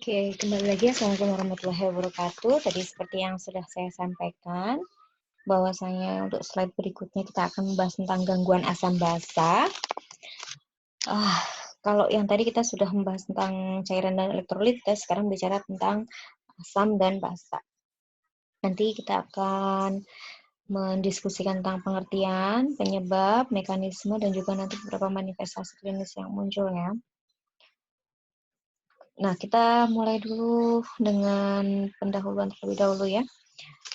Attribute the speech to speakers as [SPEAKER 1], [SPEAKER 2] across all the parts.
[SPEAKER 1] Oke, kembali lagi. Assalamualaikum warahmatullahi wabarakatuh. Tadi seperti yang sudah saya sampaikan, bahwasanya untuk slide berikutnya kita akan membahas tentang gangguan asam basa. Kalau yang tadi kita sudah membahas tentang cairan dan elektrolit, kita sekarang bicara tentang asam dan basa. Nanti kita akan mendiskusikan tentang pengertian, penyebab, mekanisme, dan juga nanti beberapa manifestasi klinis yang muncul ya. Nah, kita mulai dulu dengan pendahuluan terlebih dahulu ya.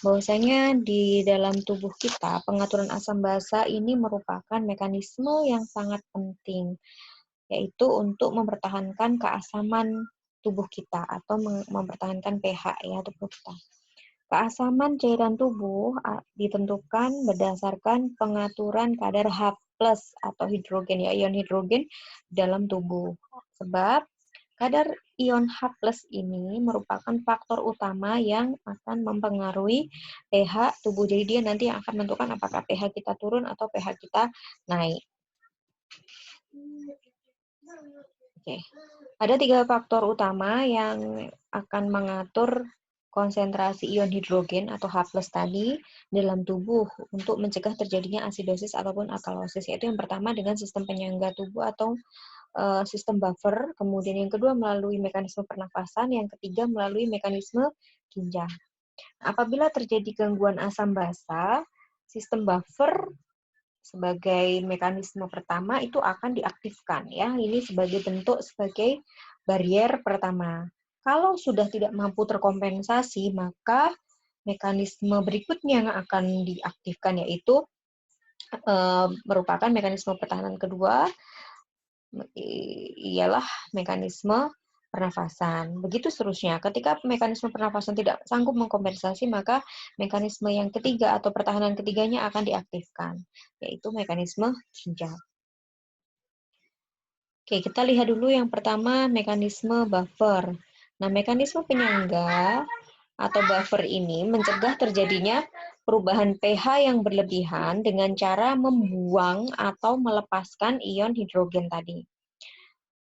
[SPEAKER 1] Bahwasanya di dalam tubuh kita, pengaturan asam basa ini merupakan mekanisme yang sangat penting, yaitu untuk mempertahankan keasaman tubuh kita atau mempertahankan pH ya tubuh kita. Keasaman cairan tubuh ditentukan berdasarkan pengaturan kadar H+ atau hidrogen ya, ion hidrogen dalam tubuh. Sebab kadar ion H+ ini merupakan faktor utama yang akan mempengaruhi pH tubuh. Jadi dia nanti yang akan menentukan apakah pH kita turun atau pH kita naik. Oke. Ada 3 faktor utama yang akan mengatur konsentrasi ion hidrogen atau H+ tadi dalam tubuh untuk mencegah terjadinya asidosis ataupun alkalosis. Yaitu yang pertama dengan sistem penyangga tubuh atau sistem buffer, kemudian yang kedua melalui mekanisme pernafasan, yang ketiga melalui mekanisme ginjal. Apabila terjadi gangguan asam basa, sistem buffer sebagai mekanisme pertama itu akan diaktifkan ya. Ini sebagai bentuk sebagai barier pertama. Kalau sudah tidak mampu terkompensasi, maka mekanisme berikutnya yang akan diaktifkan yaitu merupakan mekanisme pertahanan kedua, ialah mekanisme pernafasan. Begitu seterusnya. Ketika mekanisme pernafasan tidak sanggup mengkompensasi, maka mekanisme yang ketiga atau pertahanan ketiganya akan diaktifkan, yaitu mekanisme ginjal. Oke, kita lihat dulu yang pertama, mekanisme buffer. Nah, mekanisme penyangga atau buffer ini mencegah terjadinya perubahan pH yang berlebihan dengan cara membuang atau melepaskan ion hidrogen tadi.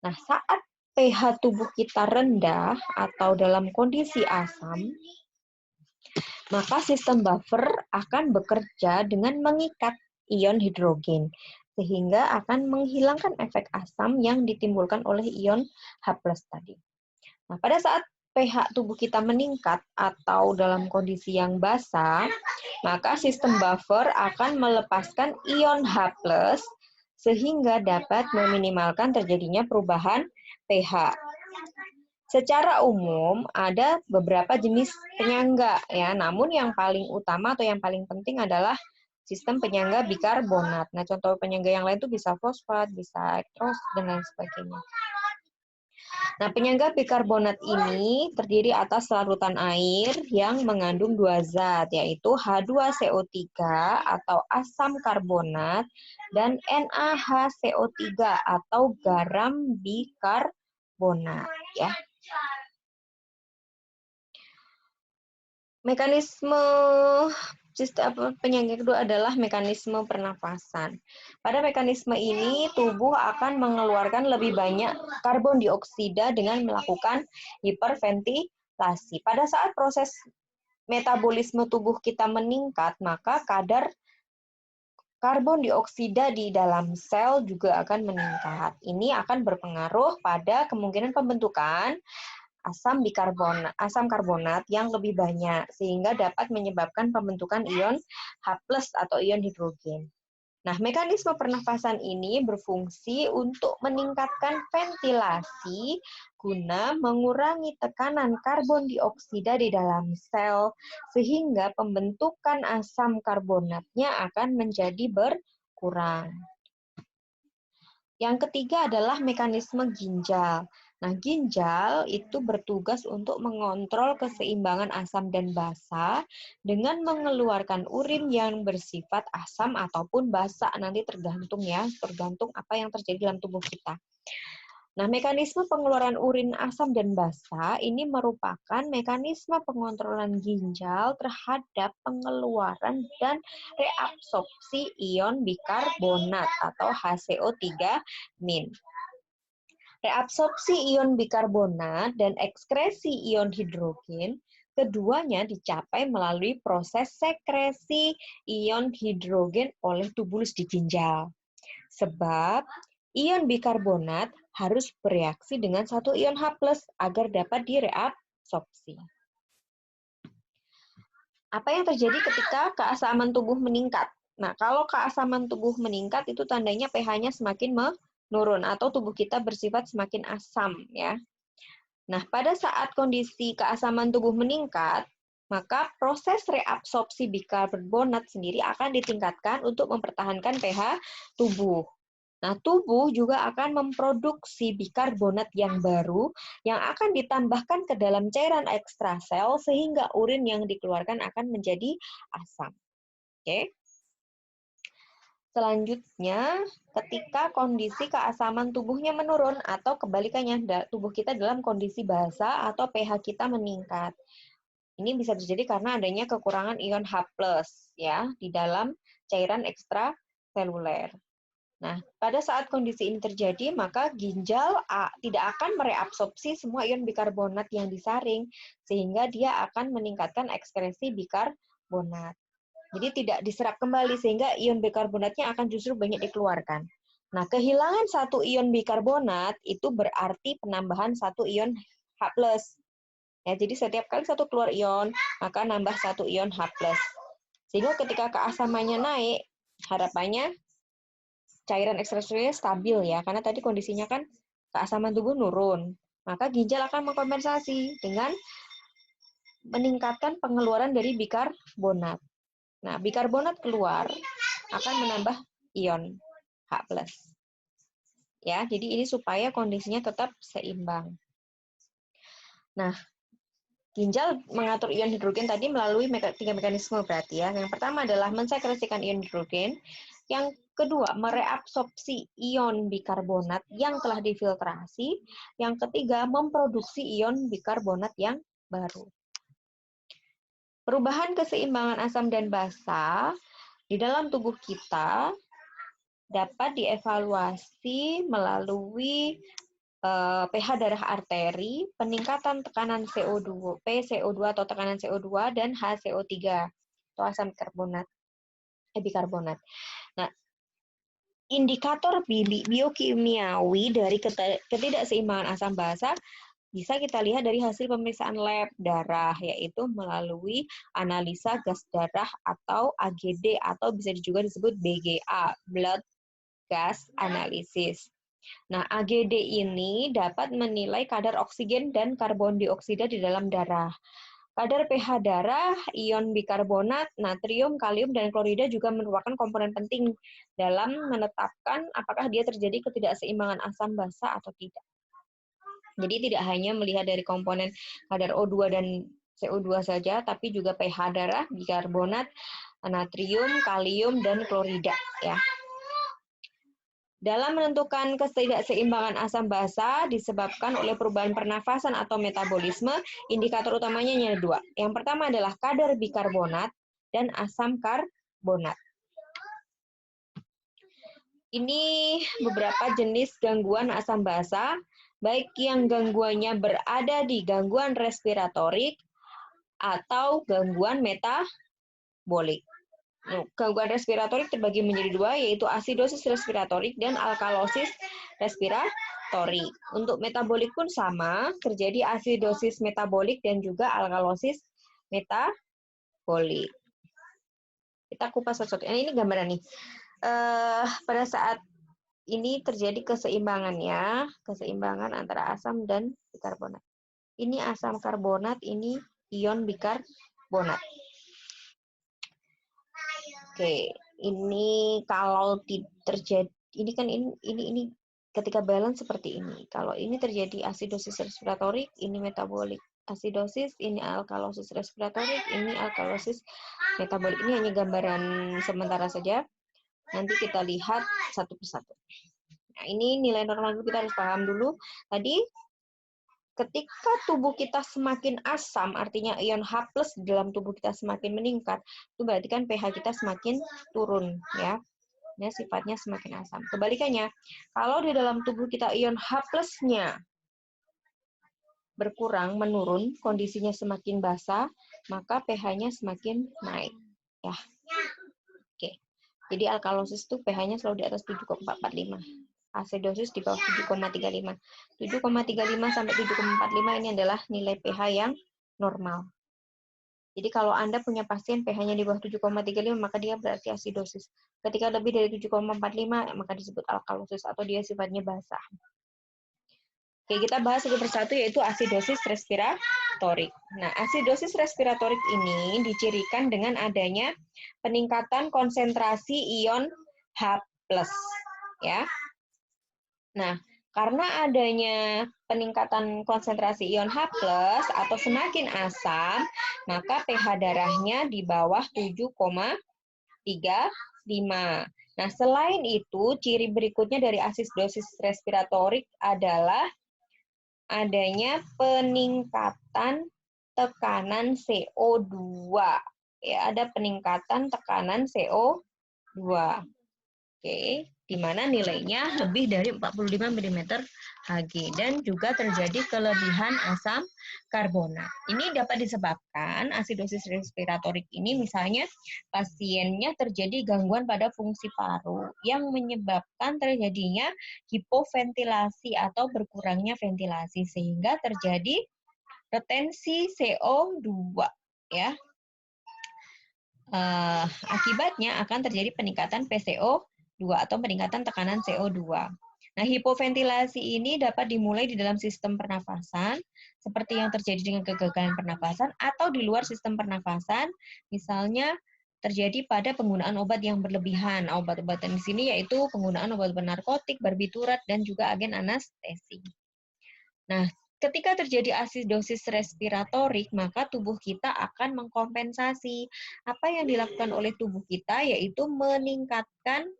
[SPEAKER 1] Nah, saat pH tubuh kita rendah atau dalam kondisi asam, maka sistem buffer akan bekerja dengan mengikat ion hidrogen, sehingga akan menghilangkan efek asam yang ditimbulkan oleh ion H+ tadi. Nah, pada saat pH tubuh kita meningkat atau dalam kondisi yang basa, maka sistem buffer akan melepaskan ion H+, sehingga dapat meminimalkan terjadinya perubahan pH. Secara umum ada beberapa jenis penyangga ya, namun yang paling utama atau yang paling penting adalah sistem penyangga bikarbonat. Nah, contoh penyangga yang lain itu bisa fosfat, bisa elektros dan lain sebagainya. Nah, penyangga bikarbonat ini terdiri atas larutan air yang mengandung 2 zat, yaitu H2CO3 atau asam karbonat dan NaHCO3 atau garam bikarbonat ya. Mekanisme sistem penyangga kedua adalah mekanisme pernafasan. Pada mekanisme ini, tubuh akan mengeluarkan lebih banyak karbon dioksida dengan melakukan hiperventilasi. Pada saat proses metabolisme tubuh kita meningkat, maka kadar karbon dioksida di dalam sel juga akan meningkat. Ini akan berpengaruh pada kemungkinan pembentukan asam karbonat yang lebih banyak, sehingga dapat menyebabkan pembentukan ion H+ atau ion hidrogen. Nah, mekanisme pernafasan ini berfungsi untuk meningkatkan ventilasi guna mengurangi tekanan karbon dioksida di dalam sel, sehingga pembentukan asam karbonatnya akan menjadi berkurang. Yang ketiga adalah mekanisme ginjal. Nah, ginjal itu bertugas untuk mengontrol keseimbangan asam dan basa dengan mengeluarkan urin yang bersifat asam ataupun basa. Nanti tergantung apa yang terjadi dalam tubuh kita. Nah, mekanisme pengeluaran urin asam dan basa ini merupakan mekanisme pengontrolan ginjal terhadap pengeluaran dan reabsorpsi ion bikarbonat atau HCO3-. Reabsorpsi ion bikarbonat dan ekskresi ion hidrogen keduanya dicapai melalui proses sekresi ion hidrogen oleh tubulus di ginjal. Sebab ion bikarbonat harus bereaksi dengan satu ion H+ agar dapat direabsorpsi. Apa yang terjadi ketika keasaman tubuh meningkat? Nah, kalau keasaman tubuh meningkat itu tandanya pH-nya semakin menurun atau tubuh kita bersifat semakin asam ya. Nah, pada saat kondisi keasaman tubuh meningkat, maka proses reabsorpsi bikarbonat sendiri akan ditingkatkan untuk mempertahankan pH tubuh. Nah, tubuh juga akan memproduksi bikarbonat yang baru yang akan ditambahkan ke dalam cairan ekstrasel sehingga urin yang dikeluarkan akan menjadi asam. Oke. Selanjutnya, ketika kondisi keasaman tubuhnya menurun atau kebalikannya, tubuh kita dalam kondisi basa atau pH kita meningkat. Ini bisa terjadi karena adanya kekurangan ion H+ ya di dalam cairan ekstraseluler. Nah, pada saat kondisi ini terjadi, maka ginjal tidak akan mereabsorpsi semua ion bikarbonat yang disaring, sehingga dia akan meningkatkan ekskresi bikarbonat. Jadi tidak diserap kembali, sehingga ion bikarbonatnya akan justru banyak dikeluarkan. Nah, kehilangan satu ion bikarbonat itu berarti penambahan satu ion H+. Ya, jadi setiap kali satu keluar ion, maka nambah satu ion H+. Sehingga ketika keasamannya naik, harapannya cairan ekstraseluler stabil ya, karena tadi kondisinya kan keasaman tubuh nurun. Maka ginjal akan mengkompensasi dengan meningkatkan pengeluaran dari bikarbonat. Nah, bikarbonat keluar akan menambah ion H+. Ya, jadi ini supaya kondisinya tetap seimbang. Nah, ginjal mengatur ion hidrogen tadi melalui 3 mekanisme berarti ya. Yang pertama adalah mensekresikan ion hidrogen. Yang kedua, mereabsorpsi ion bikarbonat yang telah difiltrasi. Yang ketiga, memproduksi ion bikarbonat yang baru. Perubahan keseimbangan asam dan basa di dalam tubuh kita dapat dievaluasi melalui pH darah arteri, peningkatan tekanan CO2, PCO2 atau tekanan CO2 dan HCO3 atau asam bikarbonat. Nah, indikator biokimiawi dari ketidakseimbangan asam basa bisa kita lihat dari hasil pemeriksaan lab darah, yaitu melalui analisa gas darah atau AGD atau bisa juga disebut BGA, blood gas analysis. Nah, AGD ini dapat menilai kadar oksigen dan karbon dioksida di dalam darah. Kadar pH darah, ion bikarbonat, natrium, kalium, dan klorida juga merupakan komponen penting dalam menetapkan apakah dia terjadi ketidakseimbangan asam basa atau tidak. Jadi tidak hanya melihat dari komponen kadar O2 dan CO2 saja, tapi juga pH darah, bikarbonat, natrium, kalium, dan klorida. Ya. Dalam menentukan ketidakseimbangan asam basa disebabkan oleh perubahan pernafasan atau metabolisme, indikator utamanya hanya dua. Yang pertama adalah kadar bikarbonat dan asam karbonat. Ini beberapa jenis gangguan asam basa, baik yang gangguannya berada di gangguan respiratorik atau gangguan metabolik. Gangguan respiratorik terbagi menjadi dua, yaitu asidosis respiratorik dan alkalosis respiratorik. Untuk metabolik pun sama, terjadi asidosis metabolik dan juga alkalosis metabolik. Kita kupas satu-satu. Ini gambaran nih. Pada saat ini terjadi keseimbangan antara asam dan bikarbonat. Ini asam karbonat, ini ion bikarbonat. Oke, ini kalau terjadi ini kan ini ketika balance seperti ini. Kalau ini terjadi asidosis respiratorik, ini metabolik. Asidosis, ini alkalosis respiratorik, ini alkalosis metabolik. Ini hanya gambaran sementara saja. Nanti kita lihat satu persatu. Nah, ini nilai normal dulu, kita harus paham dulu. Tadi, ketika tubuh kita semakin asam, artinya ion H+ dalam tubuh kita semakin meningkat, itu berarti kan pH kita semakin turun. Ya. Ya, sifatnya semakin asam. Kebalikannya, kalau di dalam tubuh kita ion H+-nya berkurang, menurun, kondisinya semakin basa, maka pH-nya semakin naik. Ya. Oke. Jadi alkalosis itu pH-nya selalu di atas 7,45. Asidosis di bawah 7,35. 7,35 sampai 7,45 ini adalah nilai pH yang normal. Jadi kalau Anda punya pasien pH-nya di bawah 7,35, maka dia berarti asidosis. Ketika lebih dari 7,45, maka disebut alkalosis atau dia sifatnya basah. Oke, kita bahas satu persatu yaitu asidosis respiratorik. Nah, asidosis respiratorik ini dicirikan dengan adanya peningkatan konsentrasi ion H+. Ya. Nah, karena adanya peningkatan konsentrasi ion H+ atau semakin asam, maka pH darahnya di bawah 7,35. Nah, selain itu, ciri berikutnya dari asidosis respiratorik adalah adanya peningkatan tekanan CO2. Ya, ada peningkatan tekanan CO2. Oke, di mana nilainya lebih dari 45 mm Hg dan juga terjadi kelebihan asam karbonat. Ini dapat disebabkan asidosis respiratorik ini misalnya pasiennya terjadi gangguan pada fungsi paru yang menyebabkan terjadinya hipoventilasi atau berkurangnya ventilasi sehingga terjadi retensi CO2 ya. Akibatnya akan terjadi peningkatan PCO2 atau peningkatan tekanan CO2. Nah, hipoventilasi ini dapat dimulai di dalam sistem pernafasan, seperti yang terjadi dengan kegagalan pernafasan, atau di luar sistem pernafasan, misalnya terjadi pada penggunaan obat yang berlebihan. Obat-obatan di sini yaitu penggunaan obat-obat narkotik, barbiturat, dan juga agen anestesi. Nah, ketika terjadi asidosis respiratorik, maka tubuh kita akan mengkompensasi. Apa yang dilakukan oleh tubuh kita yaitu meningkatkan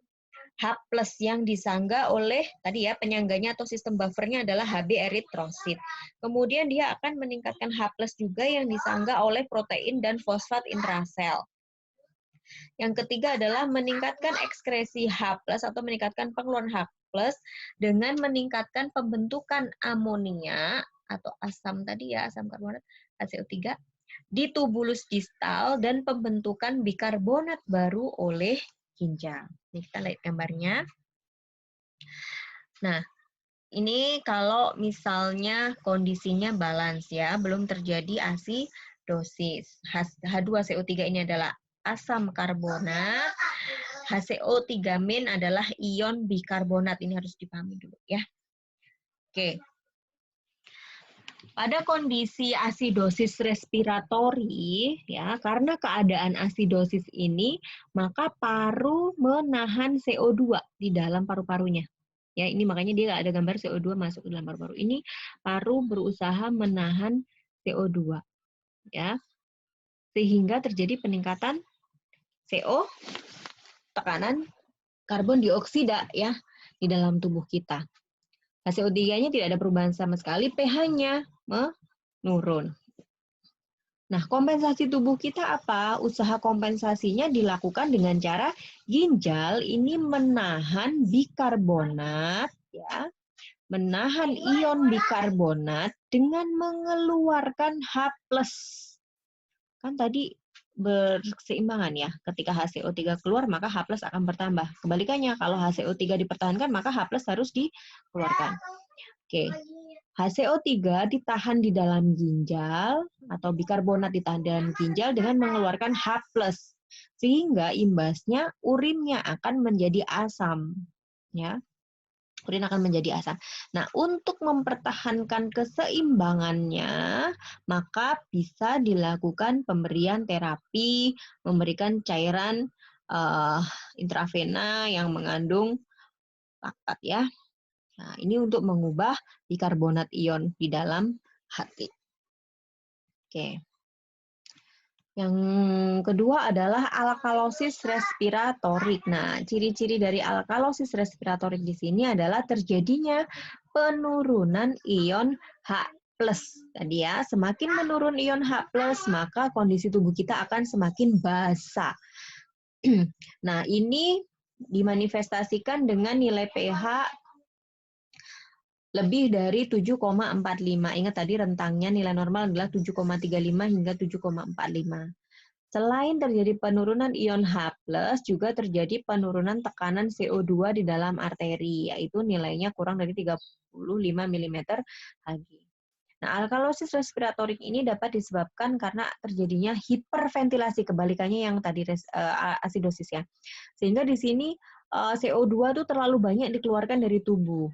[SPEAKER 1] H+ yang disangga oleh tadi ya penyangganya atau sistem buffernya adalah Hb eritrosit. Kemudian dia akan meningkatkan H+ juga yang disangga oleh protein dan fosfat intrasel. Yang ketiga adalah meningkatkan ekskresi H+ atau meningkatkan pengeluaran H+ dengan meningkatkan pembentukan amonia atau asam tadi ya, asam karbonat, HCO3 di tubulus distal dan pembentukan bikarbonat baru oleh ginjal. Ini kita lihat gambarnya. Nah, ini kalau misalnya kondisinya balance ya, belum terjadi asidosis. H2CO3 ini adalah asam karbonat, HCO3- adalah ion bikarbonat. Ini harus dipahami dulu ya. Oke. Pada kondisi asidosis respiratori, ya, karena keadaan asidosis ini, maka paru menahan CO2 di dalam paru-parunya. Ya, ini makanya dia ada gambar CO2 masuk ke dalam paru-paru. Ini paru berusaha menahan CO2, ya, sehingga terjadi peningkatan CO, tekanan karbon dioksida, ya, di dalam tubuh kita. HCO3-nya tidak ada perubahan sama sekali, pH-nya menurun. Nah, kompensasi tubuh kita apa? Usaha kompensasinya dilakukan dengan cara ginjal ini menahan bikarbonat, ya, menahan ion bikarbonat dengan mengeluarkan H+. Kan tadi berseimbangan ya, ketika HCO3 keluar maka H+ akan bertambah. Kebalikannya, kalau HCO3 dipertahankan maka H+ harus dikeluarkan. Oke. HCO3 ditahan di dalam ginjal atau bikarbonat ditahan di dalam ginjal dengan mengeluarkan H+, sehingga imbasnya urinnya akan menjadi asam, ya. Urin akan menjadi asam. Nah, untuk mempertahankan keseimbangannya, maka bisa dilakukan pemberian terapi, memberikan cairan intravena yang mengandung laktat ya. Nah, ini untuk mengubah bikarbonat ion di dalam hati. Oke. Yang kedua adalah alkalosis respiratorik. Nah, ciri-ciri dari alkalosis respiratorik di sini adalah terjadinya penurunan ion H+. Tadi ya, semakin menurun ion H+, maka kondisi tubuh kita akan semakin basah. Nah, ini dimanifestasikan dengan nilai pH lebih dari 7,45. Ingat tadi rentangnya nilai normal adalah 7,35 hingga 7,45. Selain terjadi penurunan ion H+, juga terjadi penurunan tekanan CO2 di dalam arteri, yaitu nilainya kurang dari 35 mm Hg. Nah, alkalosis respiratorik ini dapat disebabkan karena terjadinya hiperventilasi, kebalikannya yang tadi asidosis ya. Sehingga di sini CO2 itu terlalu banyak dikeluarkan dari tubuh.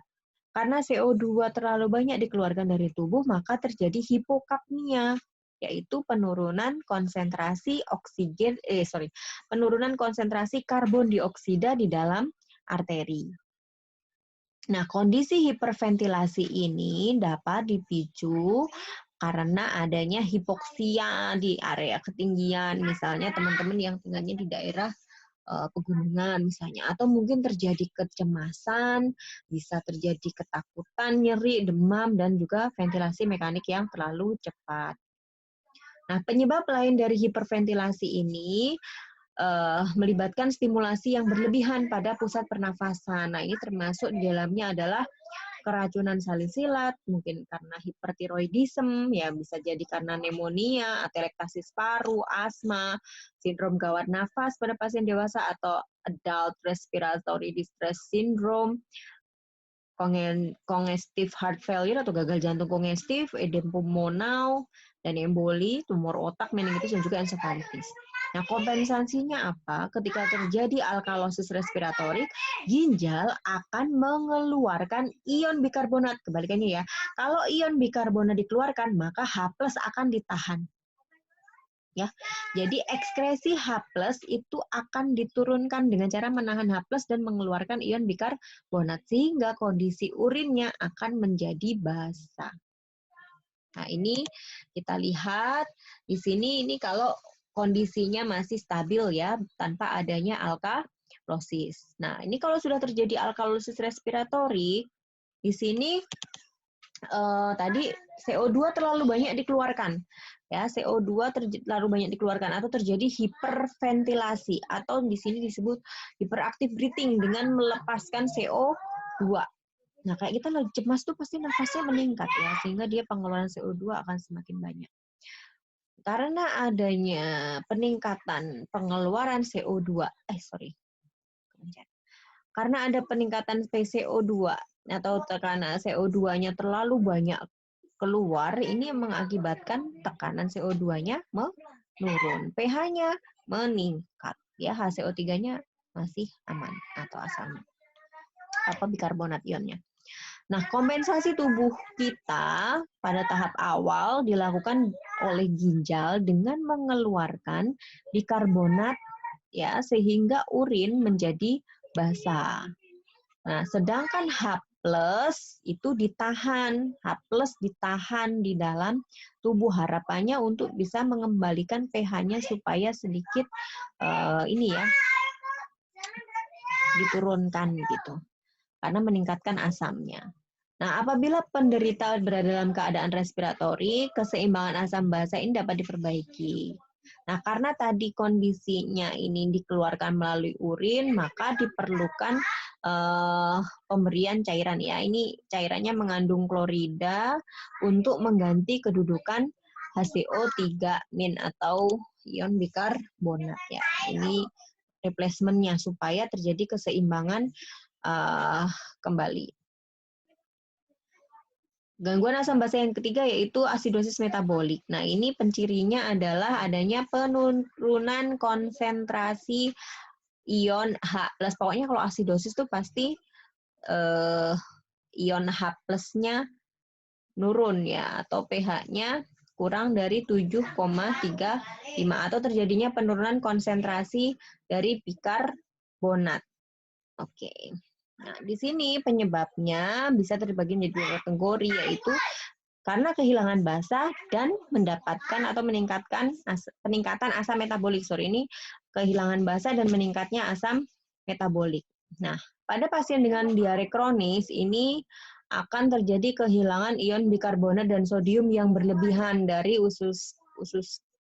[SPEAKER 1] Karena CO2 terlalu banyak dikeluarkan dari tubuh, maka terjadi hipokapnia, yaitu penurunan konsentrasi penurunan konsentrasi karbon dioksida di dalam arteri. Nah, kondisi hiperventilasi ini dapat dipicu karena adanya hipoksia di area ketinggian, misalnya teman-teman yang tinggalnya di daerah pegunungan misalnya, atau mungkin terjadi kecemasan, bisa terjadi ketakutan, nyeri, demam, dan juga ventilasi mekanik yang terlalu cepat. Nah, penyebab lain dari hiperventilasi ini melibatkan stimulasi yang berlebihan pada pusat pernafasan. Nah, ini termasuk di dalamnya adalah keracunan salisilat, mungkin karena hipertiroidisme, ya bisa jadi karena pneumonia, atelektasis paru, asma, sindrom gawat nafas pada pasien dewasa atau adult respiratory distress syndrome, congestive heart failure atau gagal jantung kongestif, edem pulmonal, dan emboli, tumor otak, meningitis, dan juga ensefalitis. Nah, kompensasinya apa? Ketika terjadi alkalosis respiratorik, ginjal akan mengeluarkan ion bikarbonat. Kebalikannya ya, kalau ion bikarbonat dikeluarkan, maka H+ akan ditahan. Ya, jadi ekskresi H+ itu akan diturunkan dengan cara menahan H+ dan mengeluarkan ion bikarbonat sehingga kondisi urinnya akan menjadi basah. Nah, ini kita lihat di sini ini kalau kondisinya masih stabil ya tanpa adanya alkalosis. Nah, ini kalau sudah terjadi alkalosis respiratorik di sini tadi CO2 terlalu banyak dikeluarkan. Ya, CO2 terlalu banyak dikeluarkan atau terjadi hiperventilasi atau di sini disebut hyperactive breathing dengan melepaskan CO2. Nah, kayak kita lagi cemas tuh pasti nafasnya meningkat ya, sehingga dia pengeluaran CO2 akan semakin banyak. Karena adanya peningkatan pengeluaran CO2, karena ada peningkatan CO2 atau tekanan CO2-nya terlalu banyak keluar, ini mengakibatkan tekanan CO2-nya menurun, pH-nya meningkat, ya HCO3-nya masih aman atau asam bikarbonat ionnya. Nah, kompensasi tubuh kita pada tahap awal dilakukan oleh ginjal dengan mengeluarkan bikarbonat ya sehingga urin menjadi basah. Nah, sedangkan H+ itu ditahan, H+ ditahan di dalam tubuh, harapannya untuk bisa mengembalikan pH-nya supaya sedikit diturunkan gitu. Karena meningkatkan asamnya. Nah, apabila penderita berada dalam keadaan respiratori, keseimbangan asam basa ini dapat diperbaiki. Nah, karena tadi kondisinya ini dikeluarkan melalui urin, maka diperlukan pemberian cairan ya. Ini cairannya mengandung klorida untuk mengganti kedudukan HCO3- atau ion bikarbonat ya. Ini replacement-nya supaya terjadi keseimbangan kembali. Gangguan asam basa yang ketiga yaitu asidosis metabolik. Nah, ini pencirinya adalah adanya penurunan konsentrasi ion H+. Pokoknya kalau asidosis itu pasti ion H+-nya nurun ya, atau pH-nya kurang dari 7,35 atau terjadinya penurunan konsentrasi dari bikarbonat. Oke. Nah, di sini penyebabnya bisa terbagi menjadi dua kategori, yaitu karena kehilangan basa dan mendapatkan atau peningkatan asam metabolik. Ini kehilangan basa dan meningkatnya asam metabolik. Nah, pada pasien dengan diare kronis ini akan terjadi kehilangan ion bikarbonat dan sodium yang berlebihan dari usus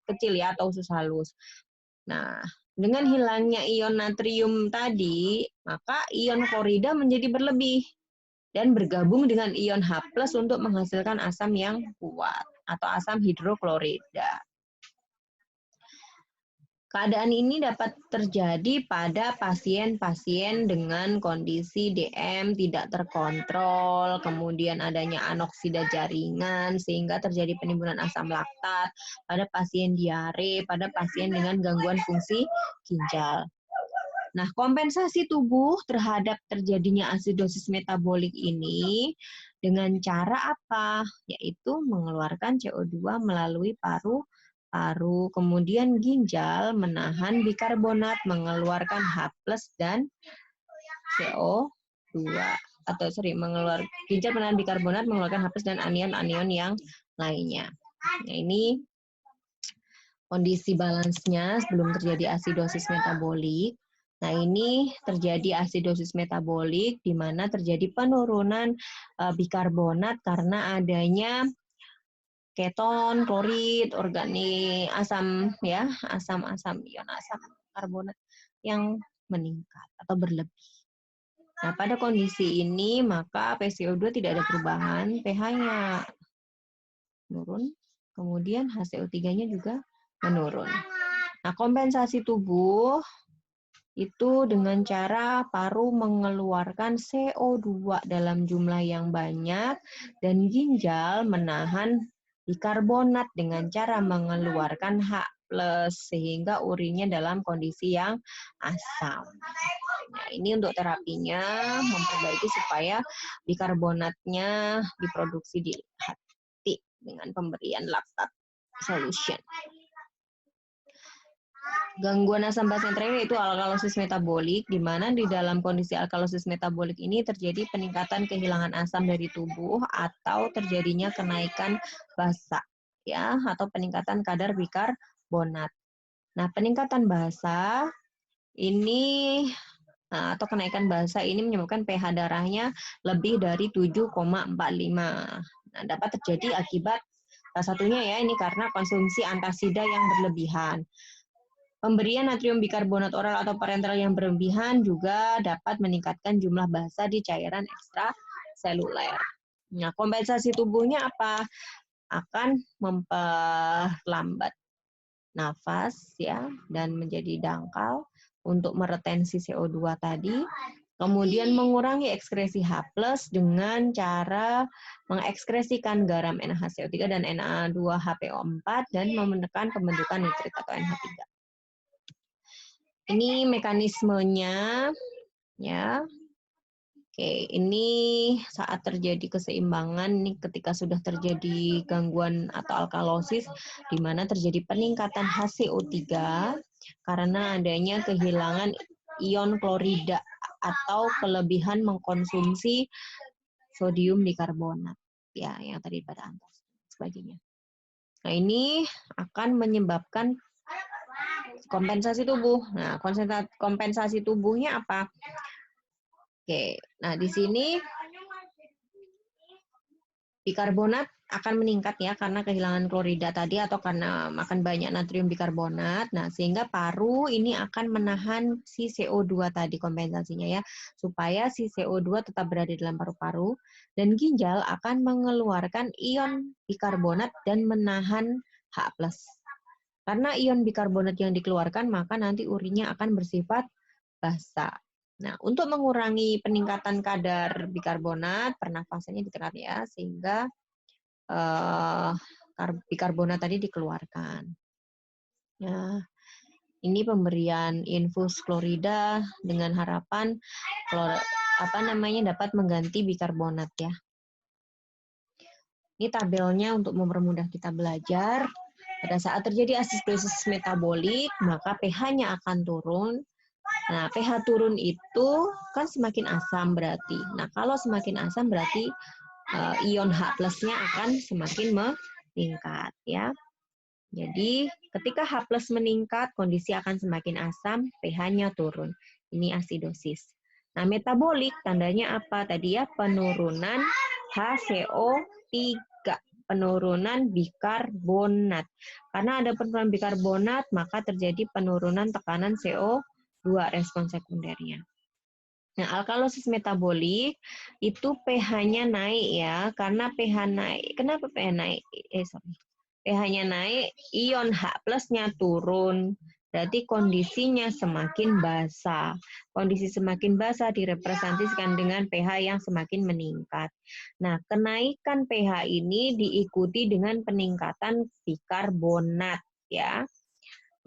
[SPEAKER 1] kecil ya atau usus halus. Nah, Dengan hilangnya ion natrium tadi, maka ion klorida menjadi berlebih dan bergabung dengan ion H+ untuk menghasilkan asam yang kuat atau asam hidroklorida. Keadaan ini dapat terjadi pada pasien-pasien dengan kondisi DM tidak terkontrol, kemudian adanya anoksida jaringan sehingga terjadi penimbunan asam laktat, pada pasien diare, pada pasien dengan gangguan fungsi ginjal. Nah, kompensasi tubuh terhadap terjadinya asidosis metabolik ini dengan cara apa? Yaitu mengeluarkan CO2 melalui paru-paru, kemudian ginjal menahan bikarbonat, mengeluarkan H+ dan CO2 ginjal menahan bikarbonat, mengeluarkan H+ dan anion-anion yang lainnya. Nah, ini kondisi balansnya sebelum terjadi asidosis metabolik. Nah, ini terjadi asidosis metabolik di mana terjadi penurunan bikarbonat karena adanya keton, klorid, organik, asam ya, asam-asam ion asam karbonat yang meningkat atau berlebih. Nah, pada kondisi ini maka PCO2 tidak ada perubahan, pH-nya menurun, kemudian HCO3-nya juga menurun. Nah, kompensasi tubuh itu dengan cara paru mengeluarkan CO2 dalam jumlah yang banyak dan ginjal menahan bikarbonat dengan cara mengeluarkan H+ sehingga urinnya dalam kondisi yang asam. Nah, ini untuk terapinya memperbaiki supaya bikarbonatnya diproduksi di hati dengan pemberian laktat solution. Gangguan asam basa yang terakhir yaitu alkalosis metabolik, di mana di dalam kondisi alkalosis metabolik ini terjadi peningkatan kehilangan asam dari tubuh atau terjadinya kenaikan basa, ya, atau peningkatan kadar bikarbonat. Nah, peningkatan basa ini atau kenaikan basa ini menyebabkan pH darahnya lebih dari 7,45. Nah, dapat terjadi akibat salah satunya ya ini karena konsumsi antasida yang berlebihan. Pemberian natrium bikarbonat oral atau parenteral yang berlebihan juga dapat meningkatkan jumlah basa di cairan ekstraseluler. Nah, kompensasi tubuhnya apa? Akan memperlambat nafas ya dan menjadi dangkal untuk meretensi CO2 tadi. Kemudian mengurangi ekskresi H+ dengan cara mengekskresikan garam NaHCO3 dan Na2HPO4 dan menekan pembentukan nitrit atau NH3. Ini mekanismenya ya. Oke, ini saat terjadi keseimbangan ini ketika sudah terjadi gangguan atau alkalosis di mana terjadi peningkatan HCO3 karena adanya kehilangan ion klorida atau kelebihan mengkonsumsi sodium bikarbonat ya yang tadi pada antas sebagainya. Nah, ini akan menyebabkan kompensasi tubuh. Nah, kompensasi tubuhnya apa? Oke, nah di sini bikarbonat akan meningkat ya karena kehilangan klorida tadi atau karena makan banyak natrium bikarbonat. Nah, sehingga paru ini akan menahan si CO2 tadi kompensasinya ya, supaya si CO2 tetap berada dalam paru-paru dan ginjal akan mengeluarkan ion bikarbonat dan menahan H+. Karena ion bikarbonat yang dikeluarkan, maka nanti urinnya akan bersifat basa. Nah, untuk mengurangi peningkatan kadar bikarbonat, pernafasannya ditekan ya, sehingga bikarbonat tadi dikeluarkan. Nah, ini pemberian infus klorida dengan harapan dapat mengganti bikarbonat ya. Ini tabelnya untuk mempermudah kita belajar. Pada saat terjadi asidosis metabolik, maka pH-nya akan turun. Nah, pH turun itu kan semakin asam berarti. Nah, kalau semakin asam berarti ion H+-nya akan semakin meningkat ya. Jadi, ketika H+ meningkat, kondisi akan semakin asam, pH-nya turun. Ini asidosis. Nah, metabolik tandanya apa? Tadi ya, penurunan HCO3. penurunan bikarbonat. Karena ada penurunan bikarbonat, maka terjadi penurunan tekanan CO2 respon sekundernya. Nah, alkalosis metabolik itu pH-nya naik ya, karena pH naik. Kenapa pH naik? pH-nya naik, ion H plusnya turun. Berarti kondisinya semakin basah. Kondisi semakin basah direpresentasikan dengan pH yang semakin meningkat. Nah, kenaikan pH ini diikuti dengan peningkatan bikarbonat ya.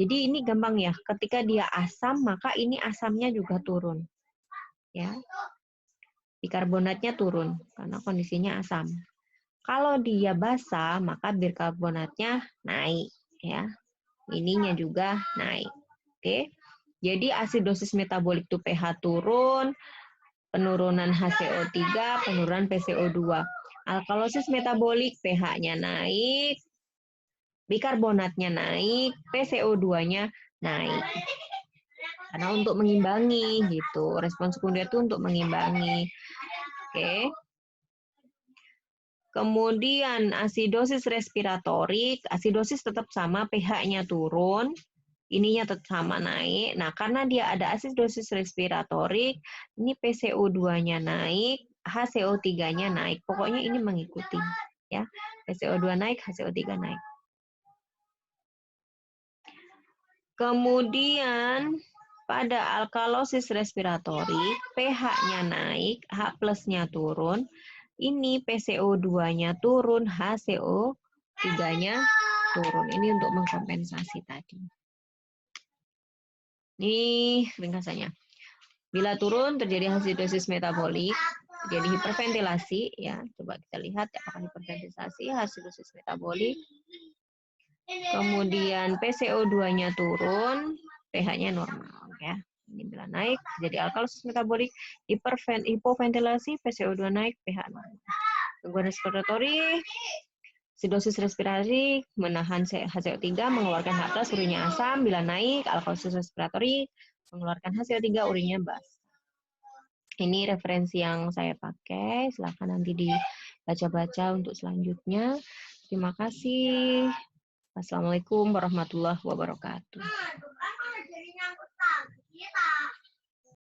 [SPEAKER 1] Jadi ini gampang ya, ketika dia asam maka ini asamnya juga turun. Ya. Bikarbonatnya turun karena kondisinya asam. Kalau dia basah maka bikarbonatnya naik ya. Ininya juga naik. Oke. Jadi asidosis metabolik itu pH turun, penurunan HCO3, penurunan PCO2. Alkalosis metabolik pH-nya naik, bikarbonatnya naik, PCO2-nya naik. Karena untuk mengimbangi gitu. Respon sekunder itu untuk mengimbangi. Oke. Kemudian asidosis respiratorik, asidosis tetap sama, pH-nya turun, ininya tetap sama naik. Nah, karena dia ada asidosis respiratorik, ini PCO2-nya naik, HCO3-nya naik. Pokoknya ini mengikuti ya. PCO2 naik, HCO3 naik. Kemudian pada alkalosis respiratorik, pH-nya naik, H plusnya turun, ini PCO2-nya turun, HCO3-nya turun. Ini untuk mengkompensasi tadi. Ini ringkasannya. Bila turun terjadi asidosis metabolik, jadi hiperventilasi ya. Coba kita lihat apakah hiperventilasi, asidosis metabolik. Kemudian PCO2-nya turun, pH-nya normal ya. Ini bila naik jadi alkalosis metabolik, hipoventilasi, PCO2 naik, pH normal. Gangguan respiratori, asidosis respirasi, menahan HCO3, mengeluarkan H+, urinnya asam, bila naik alkalosis respiratori, mengeluarkan HCO3, urinnya basa. Ini referensi yang saya pakai, silakan nanti dibaca-baca untuk selanjutnya. Terima kasih. Assalamualaikum warahmatullahi wabarakatuh.